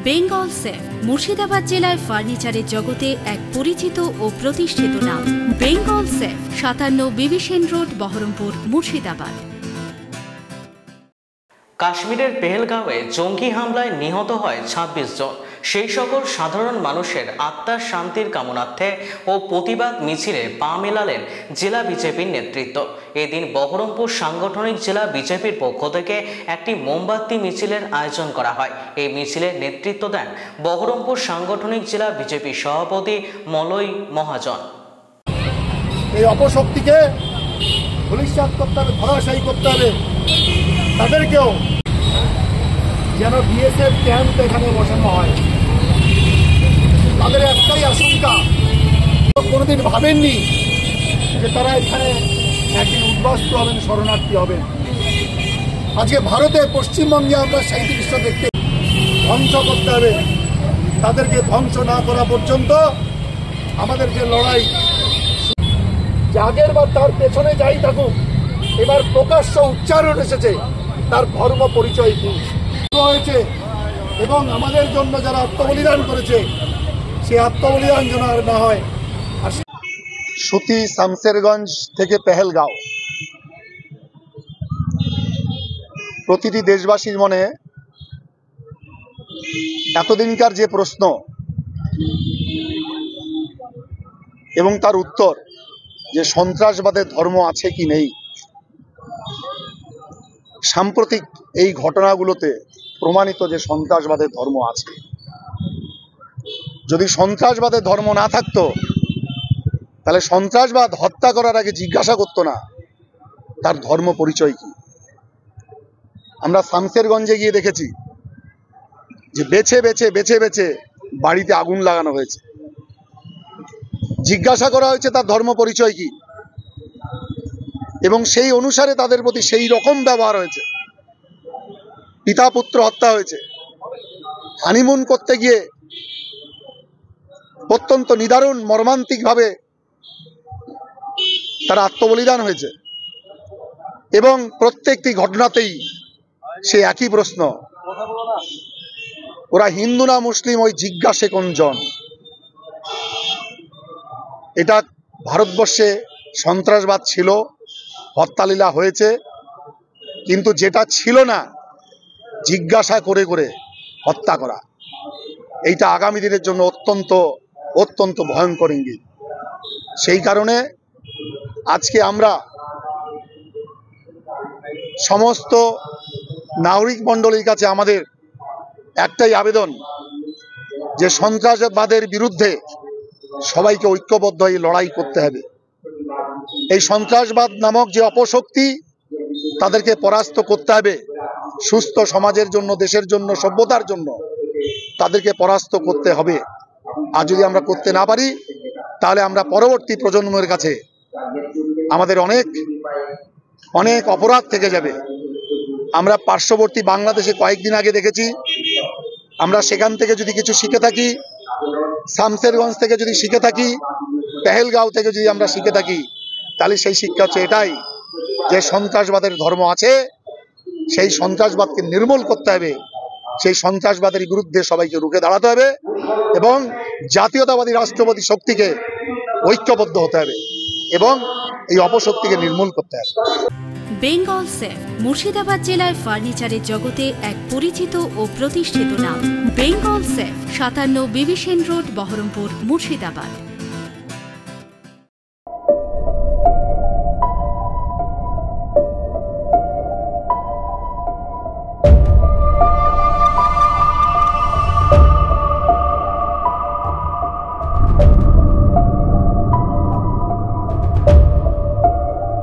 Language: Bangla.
বেঙ্গল সেফ মুর্শিদাবাদ জেলায় ফার্নিচারের জগতে এক পরিচিত ও প্রতিষ্ঠিত নাম। বেঙ্গল সেফ 57 বিবি সেন রোড, বহরমপুর, মুর্শিদাবাদ। কাশ্মীরের পেহেলগাঁওয়ে জঙ্গি হামলায় নিহত হয় 26 জন। সেই সকল সাধারণ মানুষের আত্মার শান্তির কামনার্থে ও প্রতিবাদ মিছিলে পা মেলালেন জেলা বিজেপির নেতৃত্ব। এদিন বহরমপুর সাংগঠনিক জেলা বিজেপির পক্ষ থেকে একটি মোমবাতি মিছিলের আয়োজন করা হয়। এই মিছিলের নেতৃত্ব দেন বহরমপুর সাংগঠনিক জেলা বিজেপি সভাপতি মলয় মহাজন। এই অপশক্তিকে ধূলিসাৎ করতে হবে, ধরাশায়ী করতে হবে। তাদেরকেও যেন বিএসএফ ক্যাম্প এখানে বসানো হয়। তাদের একটাই আশঙ্কা, কোনোদিন ভাবেননি যে তারা এখানে একদিন উদ্বাস্তু হবেন, শরণার্থী হবেন। আজকে ভারতে, পশ্চিমবঙ্গে আমরা সেই দৃশ্য দেখতে ধ্বংস করতে হবে। তাদেরকে ধ্বংস না করা পর্যন্ত আমাদের যে লড়াই, যে আগের বার তার পেছনে যাই থাকুক, এবার প্রকাশ্য উচ্চারণ এসেছে তার ধর্ম পরিচয় কি হয়েছে এবং আমাদের জন্য যারা আত্মবলিদান করেছে সে আত্মবলিদান যেন আর না হয়। সুতি শামসেরগঞ্জ থেকে পেহেলগাঁও, প্রতিটি দেশবাসীর মনে এতদিনকার যে প্রশ্ন এবং তার উত্তর, যে সন্ত্রাসবাদের ধর্ম আছে কি নেই, সাম্প্রতিক এই ঘটনাগুলোতে প্রমাণিত যে সন্ত্রাসবাদের ধর্ম আছে। যদি সন্ত্রাসবাদের ধর্ম না থাকতো তাহলে সন্ত্রাসবাদ হত্যা করার আগে জিজ্ঞাসা করতো না তার ধর্ম পরিচয় কি। আমরা শামসেরগঞ্জে গিয়ে দেখেছি যে বেছে বেছে বেছে বেছে বাড়িতে আগুন লাগানো হয়েছে। জিজ্ঞাসা করা হয়েছে তার ধর্ম পরিচয় কি, এবং সেই অনুসারে তাদের প্রতি সেই রকম ব্যবহার হয়েছে। পিতা পুত্র হত্যা হয়েছে। হানিমুন করতে গিয়ে অত্যন্ত নিদারুণ মর্মান্তিকভাবে তার আত্মবলিদান হয়েছে, এবং প্রত্যেকটি ঘটনাতেই সে একই প্রশ্ন, ওরা হিন্দু না মুসলিম, ওই জিজ্ঞাসে কোনজন। এটা ভারতবর্ষে সন্ত্রাসবাদ ছিল, হত্যালীলা হয়েছে, কিন্তু যেটা ছিল না জিজ্ঞাসা করে করে হত্যা করা, এইটা আগামী দিনের জন্য অত্যন্ত অত্যন্ত ভয়ঙ্কর ইঙ্গিত। সেই কারণে আজকে আমরা সমস্ত নাগরিক মণ্ডলীর কাছে আমাদের একটাই আবেদন, যে সন্ত্রাসবাদের বিরুদ্ধে সবাইকে ঐক্যবদ্ধ হয়ে লড়াই করতে হবে। এই সন্ত্রাসবাদ নামক যে অপশক্তি, তাদেরকে পরাস্ত করতে হবে। সুস্থ সমাজের জন্য, দেশের জন্য, সভ্যতার জন্য তাদেরকে পরাস্ত করতে হবে। আর যদি আমরা করতে না পারি তাহলে আমরা পরবর্তী প্রজন্মের কাছে আমাদের অনেক অনেক অপরাধ থেকে যাবে। আমরা পার্শ্ববর্তী বাংলাদেশে কয়েকদিন আগে দেখেছি, আমরা সেখান থেকে যদি কিছু শিখে থাকি, শামসেরগঞ্জ থেকে যদি শিখে থাকি, পেহেলগাঁও থেকে যদি আমরা শিখে থাকি, তাহলে সেই শিক্ষা হচ্ছে এটাই, যে সন্ত্রাসবাদের ধর্ম আছে, সেই সন্ত্রাসবাদকে নির্মূল করতে হবে। সেই সন্ত্রাসবাদের বিরুদ্ধে সবাইকে রুখে দাঁড়াতে হবে এবং জাতীয়তাবাদী রাষ্ট্রবাদী শক্তিকে ঐক্যবদ্ধ হতে হবে এবং এই অপশক্তিকে নির্মূল করতে হবে। বেঙ্গল সেফ মুর্শিদাবাদ জেলায় ফার্নিচারের জগতে এক পরিচিত ও প্রতিষ্ঠিত নাম। বেঙ্গল সেফ 57 বিবি সেন রোড, বহরমপুর, মুর্শিদাবাদ।